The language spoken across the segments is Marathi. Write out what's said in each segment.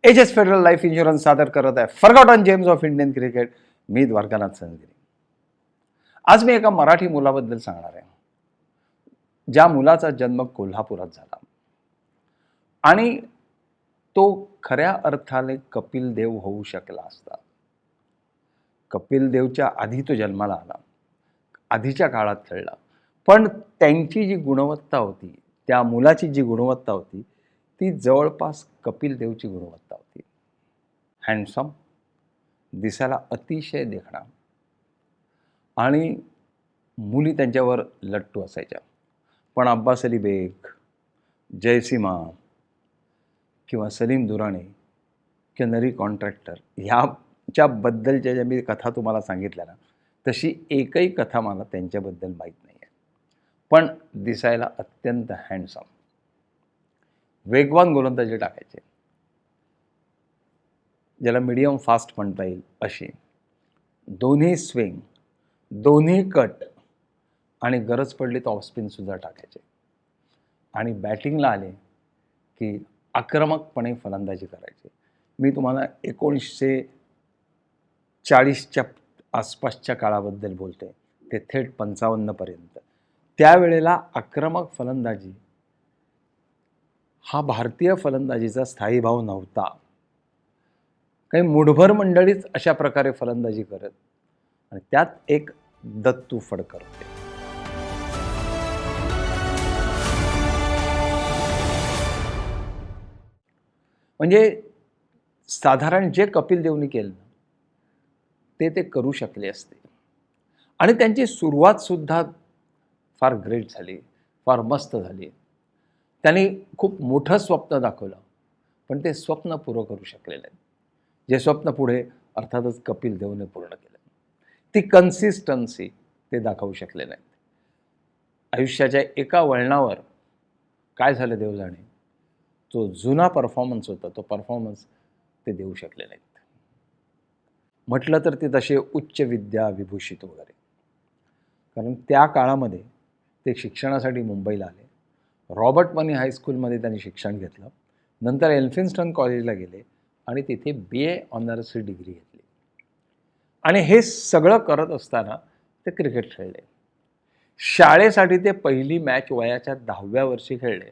एच फेडरल लाईफ इन्शुरन्स सादर करत आहे forgotten gems of Indian cricket. मी द्वारकानाथ संगगिरी. आज मी एका मराठी मुलाबद्दल सांगणार आहे, ज्या मुलाचा जन्म कोल्हापुरात झाला आणि तो खऱ्या अर्थाने कपिल देव होऊ शकला असता. कपिल देवच्या आधी तो जन्माला आला, आधीच्या काळात खेळला, पण त्यांची जी गुणवत्ता होती, त्या मुलाची जी गुणवत्ता होती, ती जवळपास कपिल देवची गुणवत्ता होती. हँडसम, दिसायला अतिशय देखणा आणि मुली त्यांच्यावर लट्टू असायच्या. पण अब्बास अली बेग, जयसीमा किंवा सलीम दुराणी किंवा नरी कॉन्ट्रॅक्टर ह्याच्याबद्दलच्या ज्या मी कथा तुम्हाला सांगितल्या ना, तशी एकही कथा मला त्यांच्याबद्दल माहीत नाही आहे. पण दिसायला अत्यंत हँडसम, वेगवान गोलंदाजी टाकायचे, ज्याला मीडियम फास्ट म्हणता येईल अशी, दोन्ही स्विंग, दोन्ही कट आणि गरज पडली तर ऑफस्पिनसुद्धा टाकायचे. आणि बॅटिंगला आले की आक्रमकपणे फलंदाजी करायची. मी तुम्हाला 1940च्या आसपासच्या काळाबद्दल बोलते, ते थेट 55पर्यंत. त्यावेळेला आक्रमक फलंदाजी हा भारतीय फलंदाजीचा स्थायी भाव नव्हता. काही मुठभर मंडळीच अशा प्रकारे फलंदाजी करत, आणि त्यात एक दत्तू फडकर होते. म्हणजे साधारण जे कपिल देवनी केलं ते करू शकले असते. आणि त्यांची सुरुवातसुद्धा फार ग्रेट झाली, फार मस्त झाली. त्यांनी खूप मोठं स्वप्न दाखवलं, पण ते स्वप्न पुरं करू शकलेलं आहे. जे स्वप्न पुढे अर्थातच कपिल देवने पूर्ण केलं, ती कन्सिस्टन्सी ते दाखवू शकले नाहीत. आयुष्याच्या एका वळणावर काय झालं देव जाणे, तो जुना परफॉर्मन्स होता, तो परफॉर्मन्स ते देऊ शकले नाहीत. म्हटलं तर ते तसे उच्च विद्या विभूषित वगैरे, कारण त्या काळामध्ये ते शिक्षणासाठी मुंबईला आले. रॉबर्ट मनी हायस्कूलमध्ये त्यांनी शिक्षण घेतलं. नंतर एल्फिन्स्टन कॉलेजला गेले आणि तिथे BA ऑनर्सची डिग्री घेतली. आणि हे सगळं करत असताना ते क्रिकेट खेळले. शाळेसाठी ते पहिली मॅच वयाच्या 10व्या वर्षी खेळले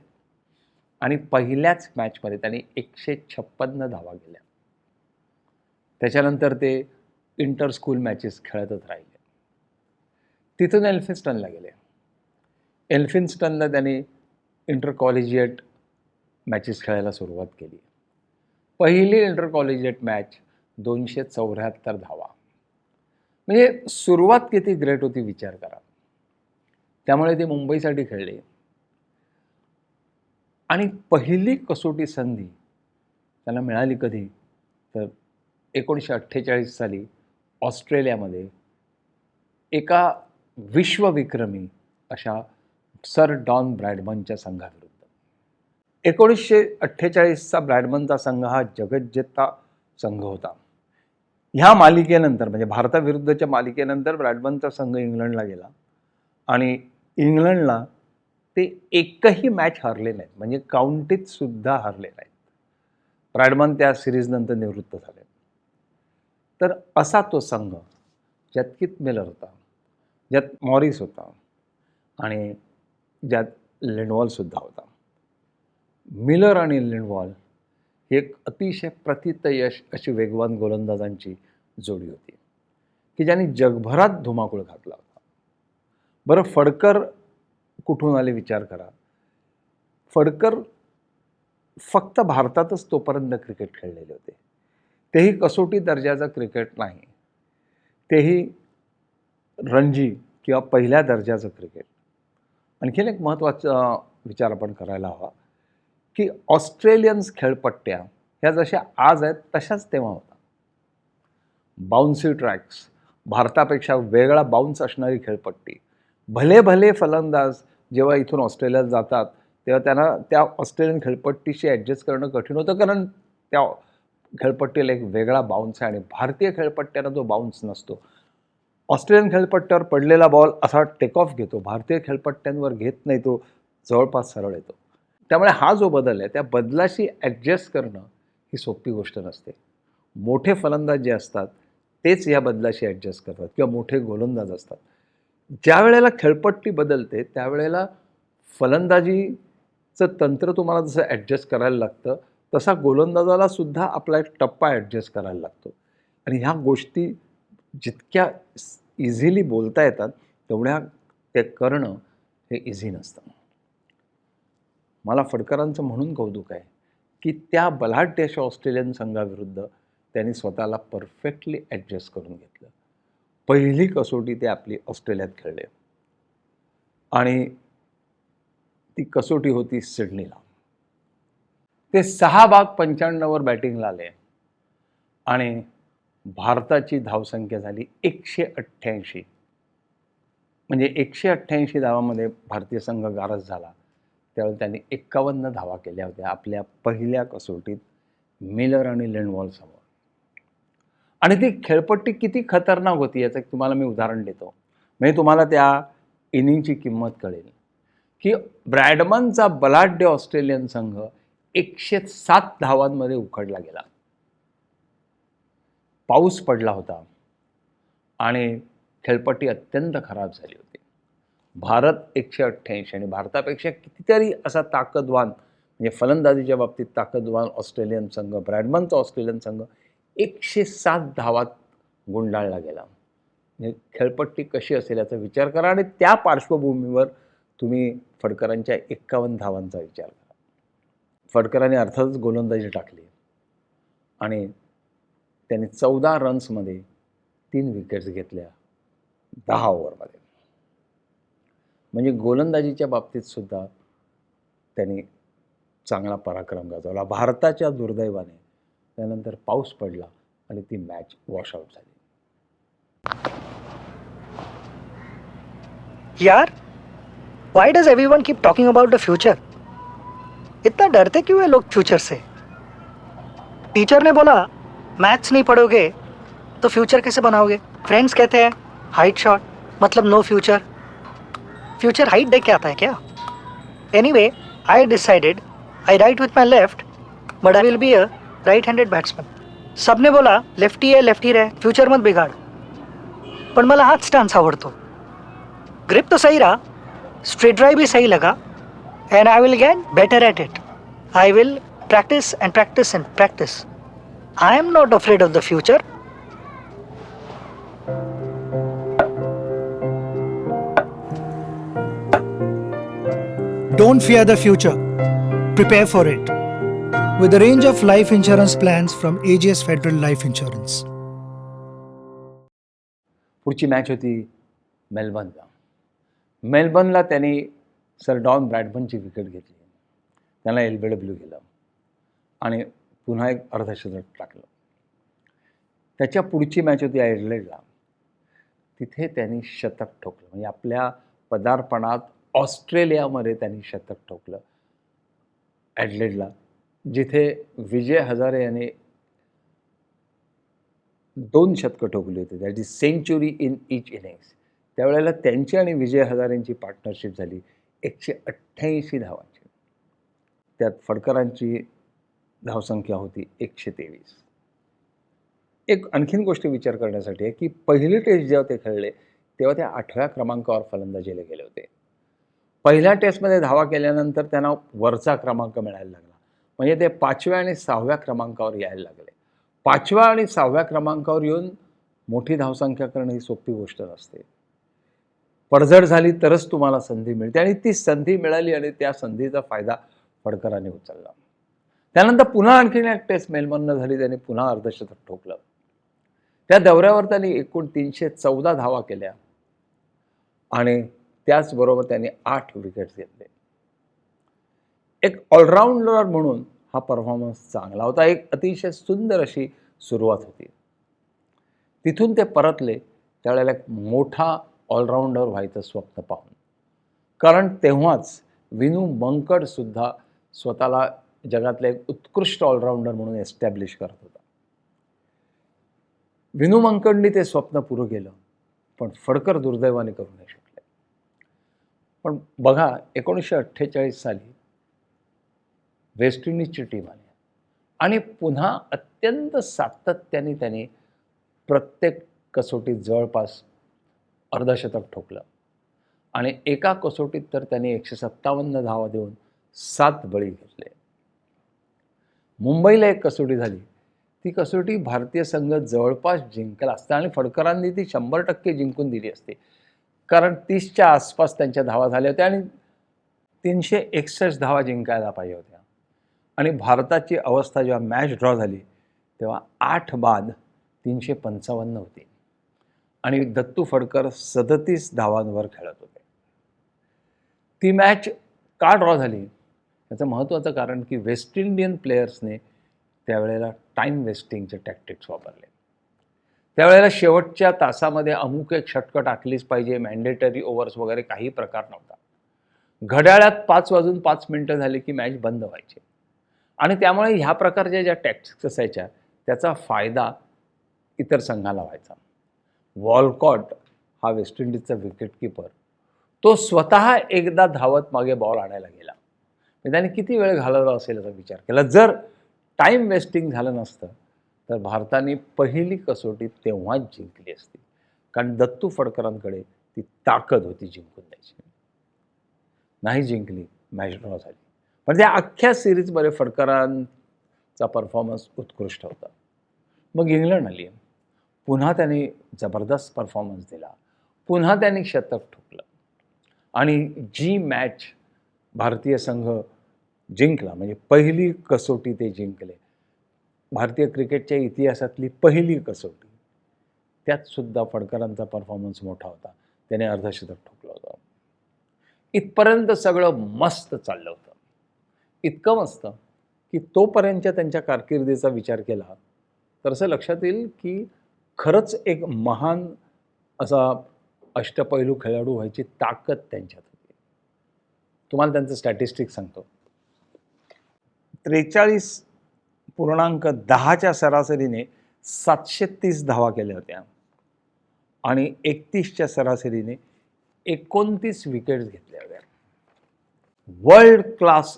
आणि पहिल्याच मॅचमध्ये त्यांनी 156 धावा केल्या. त्याच्यानंतर ते इंटर स्कूल मॅचेस खेळतच राहिले. तिथून एल्फिन्स्टनला गेले. एल्फिन्स्टनला त्यांनी इंटर कॉलेजिएट मॅचेस खेळायला सुरुवात केली. पहिली इंटर कॉलेजिएट मॅच 274 धावा. म्हणजे सुरुवात किती ग्रेट होती विचार करा. त्यामुळे ते मुंबईसाठी खेळले आणि पहिली कसोटी संधी त्यांना मिळाली कधी तर 1948 साली ऑस्ट्रेलियामध्ये एका विश्वविक्रमी अशा सर डॉन ब्रॅडमनच्या संघाविरुद्ध. 1948चा ब्रॅडमनचा संघ हा जगज्जेता संघ होता. ह्या मालिकेनंतर म्हणजे भारताविरुद्धच्या मालिकेनंतर ब्रॅडमनचा संघ इंग्लंडला गेला आणि इंग्लंडला ते एकही मॅच हरले नाहीत, म्हणजे काउंटीत सुद्धा हरले नाहीत. ब्रॅडमन त्या सिरीजनंतर निवृत्त झाले. तर असा तो संघ, ज्यात किथ मिलर होता, ज्यात मॉरिस होता आणि ज्यात लिंडवॉलसुद्धा होता. मिलर आणि लिंडवॉल ही एक अतिशय प्रथितयश अशी वेगवान गोलंदाजांची जोडी होती की ज्यांनी जगभरात धुमाकूळ घातला होता. बरं, फडकर कुठून आले विचार करा. फडकर फक्त भारतातच तोपर्यंत क्रिकेट खेळलेले होते, तेही कसोटी दर्जाचं क्रिकेट नाही, तेही रणजी किंवा पहिल्या दर्जाचं क्रिकेट. आणखीन एक महत्त्वाचा विचार आपण करायला हवा की ऑस्ट्रेलियन्स खेळपट्ट्या ह्या जशा आज आहेत तशाच तेव्हा होता. बाउन्सी ट्रॅक्स, भारतापेक्षा वेगळा बाउन्स असणारी खेळपट्टी. भले भले फलंदाज जेव्हा इथून ऑस्ट्रेलियात जातात तेव्हा त्यांना त्या ऑस्ट्रेलियन खेळपट्टीशी ॲडजस्ट करणं कठीण होतं, कारण त्या खेळपट्टीला एक वेगळा बाउन्स आहे आणि भारतीय खेळपट्ट्यांना तो बाउन्स नसतो. ऑस्ट्रेलियन खेळपट्ट्यावर पडलेला बॉल असा टेक ऑफ घेतो, भारतीय खेळपट्ट्यांवर घेत नाही, तो जवळपास सरळ येतो. त्यामुळे हा जो बदल आहे त्या बदलाशी ॲडजस्ट करणं ही सोपी गोष्ट नसते. मोठे फलंदाज जे असतात तेच या बदलाशी ॲडजस्ट करतात किंवा मोठे गोलंदाज असतात. ज्या वेळेला खेळपट्टी बदलते त्यावेळेला फलंदाजीचं तंत्र तुम्हाला जसं ॲडजस्ट करायला लागतं, तसा गोलंदाजाला सुद्धा आपला एक टप्पा ॲडजस्ट करायला लागतो. आणि ह्या गोष्टी जितक्या इझिली बोलता येतात तेवढ्या ते करणं हे इझी नसतं. मला फडकरांचं म्हणून कौतुक आहे की त्या बलाढ्य अशा ऑस्ट्रेलियन संघाविरुद्ध त्यांनी स्वतःला परफेक्टली ॲडजस्ट करून घेतलं. पहिली कसोटी ते आपली ऑस्ट्रेलियात खेळले आणि ती कसोटी होती सिडनीला. ते 6/95 बॅटिंगला आले आणि भारताची धावसंख्या झाली 188. म्हणजे 188 धावांमध्ये भारतीय संघ गारद झाला. त्यावेळी त्यांनी 51 धावा केल्या होत्या आपल्या पहिल्या कसोटीत मिलर आणि लिंडवॉल समोर. आणि ती खेळपट्टी किती खतरनाक होती याचं तुम्हाला मी उदाहरण देतो, म्हणजे तुम्हाला त्या इनिंगची किंमत कळेल की ब्रॅडमनचा बलाढ्य ऑस्ट्रेलियन संघ 107 धावांमध्ये उखडला गेला. पाऊस पडला होता आणि खेळपट्टी अत्यंत खराब झाली होती. भारत 188 आणि भारतापेक्षा कितीतरी असा ताकदवान, म्हणजे फलंदाजीच्या बाबतीत ताकदवान ऑस्ट्रेलियन संघ, ब्रॅडमनचा ऑस्ट्रेलियन संघ 107 धावात गुंडाळला गेला. म्हणजे खेळपट्टी कशी असेल याचा विचार करा आणि त्या पार्श्वभूमीवर तुम्ही फडकरांच्या 51 धावांचा विचार करा. फडकरांनी अर्थातच गोलंदाजी टाकली आणि त्यांनी 14 रन्समध्ये 3 विकेट्स घेतल्या 10 ओव्हरमध्ये. म्हणजे गोलंदाजीच्या बाबतीत सुद्धा त्यांनी चांगला पराक्रम गाजवला. भारताच्या दुर्दैवाने त्यानंतर पाऊस पडला आणि ती मॅच वॉशआउट झाली. यार, why does everyone keep talking about the future? इतना डरते क्यों है लोग फ्यूचर से? टीचर ने बोला मैथ्स नहीं पढ़ोगे तो फ्यूचर कैसे बनाओगे? फ्रेंड्स कहते हैं हाइट शॉट मतलब नो फ्यूचर. फ्यूचर हाइट देख के आता है क्या? Anyway, I decided I right with my left but I will be a right handed batsman. सबने बोला लेफ्टी रहे, फ्यूचर मत बिगाड़. पण मला हाच स्टान्स आवडतो. ग्रिप तो सही रहा, स्ट्रेट ड्राइव भी सही लगा, and I will get better at it. I will practice and practice and practice. I am not afraid of the future. Don't fear the future. Prepare for it. With a range of life insurance plans from AGS Federal Life Insurance. पुढची मॅच होती मेलबर्नला. मेलबर्नला त्यांनी सर डॉन ब्रॅडमनची विकेट घेतली. त्यांना LBW गेलं आणि पुन्हा एक अर्धशतक टाकलं. त्याच्या पुढची मॅच होती ॲडलेडला. तिथे त्यांनी शतक ठोकलं. म्हणजे आपल्या पदार्पणात ऑस्ट्रेलियामध्ये त्यांनी शतक ठोकलं ॲडलेडला, जिथे विजय हजारे याने 2 शतकं ठोकली होती. That is century in each innings. त्यावेळेला त्यांची आणि विजय हजारेंची पार्टनरशिप झाली 188 धावांची. त्यात फडकरांची धावसंख्या होती 123. एक आणखीन गोष्ट विचार करण्यासाठी आहे की पहिली टेस्ट जेव्हा ते खेळले तेव्हा ते 8व्या क्रमांकावर फलंदाजीला गेले होते. पहिल्या टेस्टमध्ये धावा केल्यानंतर त्यांना वरचा क्रमांक मिळायला लागला. म्हणजे ते 5व्या आणि 6व्या क्रमांकावर यायला लागले. 5व्या आणि 6व्या क्रमांकावर येऊन मोठी धावसंख्या करणं ही सोपी गोष्ट नसते. पडझड झाली तरच तुम्हाला संधी मिळते आणि ती संधी मिळाली आणि त्या संधीचा फायदा फडकरांनी उचलला. त्यानंतर पुन्हा आणखीन एक टेस्ट मेलबर्ननं झाली. त्यांनी पुन्हा अर्धशतक ठोकलं. त्या दौऱ्यावर त्यांनी एकूण 314 धावा केल्या आणि त्याचबरोबर त्यांनी 8 विकेट्स घेतले. एक ऑलराऊंडर म्हणून हा परफॉर्मन्स चांगला होता. एक अतिशय सुंदर अशी सुरुवात होती. तिथून ते परतले त्यावेळेला एक मोठा ऑलराऊंडर व्हायचं स्वप्न पाहून. कारण तेव्हाच विनू मंकडसुद्धा स्वतःला जगातला एक उत्कृष्ट ऑलराऊंडर म्हणून एस्टॅब्लिश करत होता. विनू मंकडनी ते स्वप्न पुरं केलं, पण फडकर दुर्दैवाने करू नाही शकले. पण बघा 1948 साली वेस्ट इंडिजची टीम आली आणि पुन्हा अत्यंत सातत्याने त्याने प्रत्येक कसोटीत जवळपास अर्धशतक ठोकलं आणि एका कसोटीत तर त्याने 157 धावा देऊन 7 बळी घेतले. मुंबईला एक कसोटी झाली, ती कसोटी भारतीय संघ जवळपास जिंकला असता आणि फडकरांनी ती 100% जिंकून दिली असती, कारण 30च्या आसपास त्यांच्या धावा झाल्या होत्या आणि 361 धावा जिंकायला पाहिजे होत्या. आणि भारताची अवस्था जेव्हा मॅच ड्रॉ झाली तेव्हा 8 बाद 355 होती आणि दत्तू फडकर 37 धावांवर खेळत होते. ती मॅच का ड्रॉ झाली याचं महत्त्वाचं कारण की वेस्ट इंडियन प्लेयर्सने त्यावेळेला टाईम वेस्टिंगचे टॅक्टिक्स वापरले. त्यावेळेला शेवटच्या तासामध्ये अमुक एक षटकं टाकलीच पाहिजे, मॅन्डेटरी ओव्हर्स वगैरे काही प्रकार नव्हता. घड्याळात 5:05 झाली की मॅच बंद व्हायची आणि त्यामुळे ह्या प्रकारच्या ज्या टॅक्टिक्स असायच्या त्याचा फायदा इतर संघाला व्हायचा. वॉलकॉट हा वेस्ट इंडिजचा विकेटकीपर, तो स्वतः एकदा धावत मागे बॉल आणायला गेला. त्याने किती वेळ घालवला असेल याचा विचार केला. जर टाईम वेस्टिंग झालं नसतं तर भारताने पहिली कसोटी तेव्हाच जिंकली असती, कारण दत्तू फडकरांकडे ती ताकद होती जिंकून द्यायची. नाही जिंकली, मॅच ड्रॉ झाली. पण त्या अख्ख्या सिरीजमध्ये फडकरांचा परफॉर्मन्स उत्कृष्ट होता. मग इंग्लंड आली, पुन्हा त्यांनी जबरदस्त परफॉर्मन्स दिला, पुन्हा त्यांनी शतक ठोकलं आणि जी मॅच भारतीय संघ जिंकला, म्हणजे पहिली कसोटी ते जिंकले, भारतीय क्रिकेटच्या इतिहासातली पहिली कसोटी, त्यात सुद्धा फडकरांचा परफॉर्मन्स मोठा होता. त्याने अर्धशतक ठोकलं होतं. इथपर्यंत सगळं मस्त चाललं होतं. इतकं मस्त की तोपर्यंतच्या त्यांच्या कारकिर्दीचा विचार केला तर असं लक्षात येईल की खरंच एक महान असा अष्टपैलू खेळाडू व्हायची ताकद त्यांच्यात होती. तुम्हाला त्यांचं स्टॅटिस्टिक सांगतो. 43.10च्या सरासरीने 730 धावा केल्या होत्या आणि 31च्या सरासरीने 29 विकेट्स घेतल्या होत्या. वर्ल्ड क्लास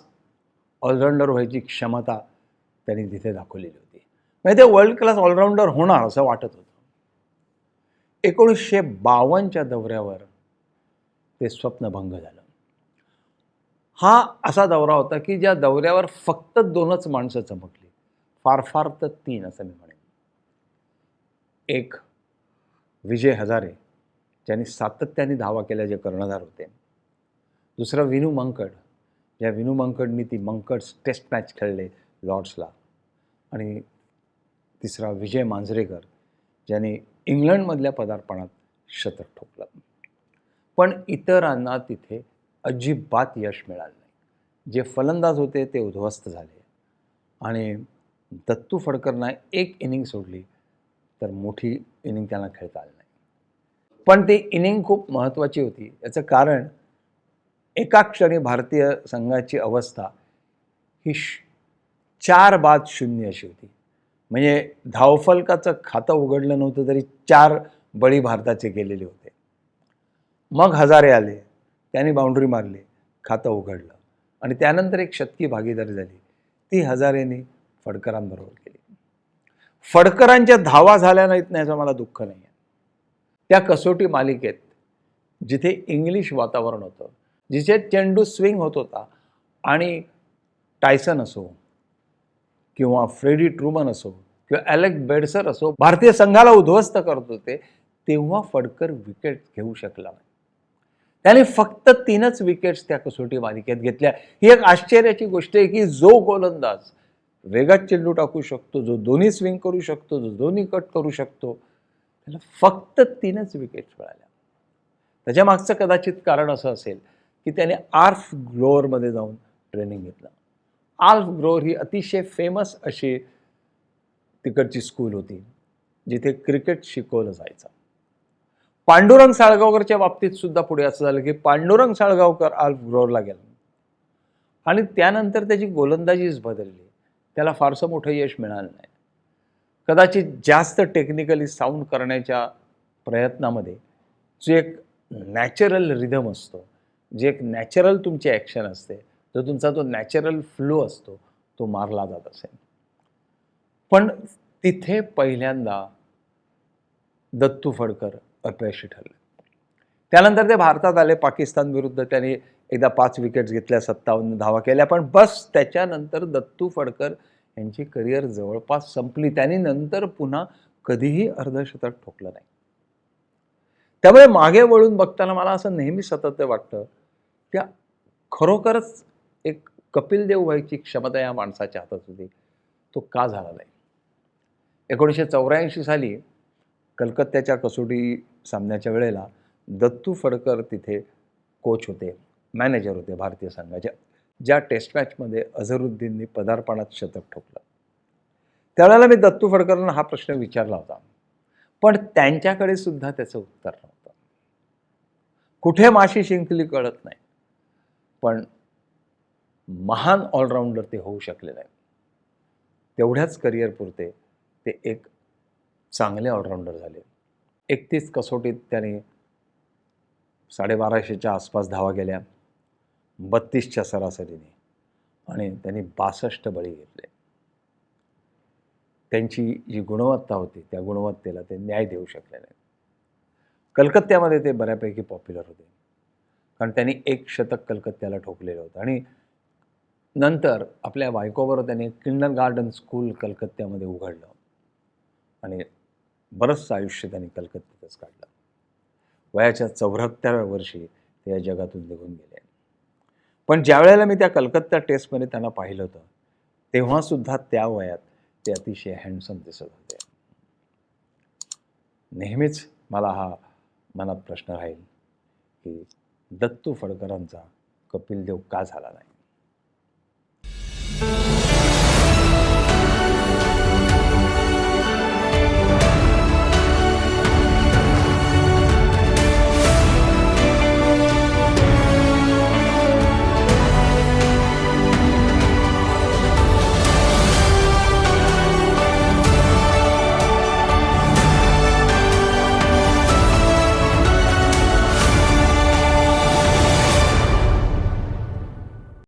ऑलराऊंडर व्हायची क्षमता त्यांनी तिथे दाखवलेली होती. म्हणजे ते वर्ल्ड क्लास ऑलराऊंडर होणार असं वाटत होतं. 1952च्या दौऱ्यावर ते स्वप्नभंग झालं. हा असा दौरा होता की ज्या दौऱ्यावर फक्त 2च माणसं चमकली, फार फार तर 3 असं मी म्हणेन. एक विजय हजारे, ज्यांनी सातत्याने धावा केल्या, जे कर्णधार होते. दुसरा विनू मंकड, ज्या विनू मंकडनी ती मंकड्स टेस्ट मॅच खेळले लॉर्ड्सला. आणि तिसरा विजय मांजरेकर, ज्यांनी इंग्लंडमधल्या पदार्पणात शतक ठोकलं. पण इतरांना तिथे अजिबात यश मिळालं नाही. जे फलंदाज होते ते उद्ध्वस्त झाले आणि दत्तू फडकरनं एक इनिंग सोडली तर मोठी इनिंग त्यांना खेळता आली नाही. पण ती इनिंग खूप महत्त्वाची होती. याचं कारण एका क्षणी भारतीय संघाची अवस्था ही 4-0 अशी होती. म्हणजे धावफलकाचं खातं उघडलं नव्हतं तरी 4 बळी भारताचे गेलेले होते. मग हजारे आले, त्यांनी बाउंड्री मारली, खातं उघडलं आणि त्यानंतर एक शतकी भागीदारी झाली. ती हजारेने फडकरांबरोबर केली. फडकरांच्या धावा झाल्या नाहीत ना याचं मला दुःख नाही आहे. त्या कसोटी मालिकेत जिथे इंग्लिश वातावरण होतं, जिथे चेंडू स्विंग होत होता आणि टायसन असो किंवा फ्रेडी ट्रूमन असो किंवा ॲलेक बेडसर असो भारतीय संघाला उद्ध्वस्त करत होते, तेव्हा फडकर विकेट घेऊ शकला नाही. त्याने फक्त 3च विकेट्स त्या कसोटी मालिकेत घेतल्या. ही एक आश्चर्याची गोष्ट आहे की जो गोलंदाज वेगात चेंडू टाकू शकतो, जो दोन्ही स्विंग करू शकतो, जो दोन्ही कट करू शकतो, त्याला फक्त 3च विकेट्स मिळाल्या. त्याच्या मागचं कदाचित कारण असं असेल की त्याने आल्फ ग्रोअरमध्ये जाऊन ट्रेनिंग घेतलं. आल्फ ग्रोअर ही अतिशय फेमस अशी तिकडची स्कूल होती जिथे क्रिकेट शिकवलं जायचं. पांडुरंग साळगावकरच्या बाबतीत सुद्धा पुढे असं झालं की पांडुरंग साळगावकर आल्फ ग्रोअरला गेला आणि त्यानंतर त्याची गोलंदाजीच बदलली. त्याला फारसं मोठं यश मिळालं नाही. कदाचित जास्त टेक्निकली साऊंड करण्याच्या प्रयत्नामध्ये जो एक नॅचरल रिदम असतो, जे एक नॅचरल तुमची ॲक्शन असते, जो तुमचा तो नॅचरल फ्लो असतो, तो मारला जात असेल. पण तिथे पहिल्यांदा दत्तू फडकर अपयशी ठरले. त्यानंतर ते भारतात आले. पाकिस्तान विरुद्ध त्यांनी एकदा 5 विकेट्स घेतल्या, 57 धावा केल्या, पण बस त्याच्यानंतर दत्तू फडकर यांची करिअर जवळपास संपली. त्यांनी नंतर पुन्हा कधीही अर्धशतक ठोकलं नाही. त्यामुळे मागे वळून बघताना मला असं नेहमी सतत वाटतं की खरोखरच एक कपिल देव व्हायची क्षमता या माणसाच्या हातात होती, तो का झाला नाही. 1984 साली कलकत्त्याच्या कसोटी सामन्याच्या वेळेला दत्तू फडकर तिथे कोच होते, मॅनेजर होते भारतीय संघाचे. ज्या टेस्ट मॅचमध्ये अझरुद्दीननी पदार्पणात शतक ठोकलं, त्यावेळेला मी दत्तू फडकरांना हा प्रश्न विचारला होता, पण त्यांच्याकडे सुद्धा त्याचं उत्तर नव्हतं. कुठे माशी शिंकली कळत नाही, पण महान ऑलराऊंडर ते होऊ शकले नाही. तेवढ्याच करिअर पुरते ते एक चांगले ऑलराऊंडर झाले. 31 कसोटीत त्याने 1250च्या आसपास धावा केल्या, 32च्या सरासरीने, आणि त्यांनी 62 बळी घेतले. त्यांची जी गुणवत्ता होती त्या गुणवत्तेला ते न्याय देऊ शकले नाही. कलकत्त्यामध्ये ते बऱ्यापैकी पॉप्युलर होते, कारण त्यांनी 1 शतक कलकत्त्याला ठोकलेलं होतं. आणि नंतर आपल्या बायकोबरोबर त्यांनी किंडरगार्टन स्कूल कलकत्त्यामध्ये उघडलं आणि बरंचसं आयुष्य त्यांनी कलकत्त्यातच काढलं. वयाच्या 74व्या वर्षी ते या जगातून निघून गेले. पण ज्या वेळेला मी त्या कलकत्ता टेस्टमध्ये त्यांना पाहिलं होतं, तेव्हासुद्धा त्या वयात ते अतिशय हँडसम दिसत होते. नेहमीच मला हा मनात प्रश्न राहील की दत्तू फडकरांचा कपिल देव का झाला नाही.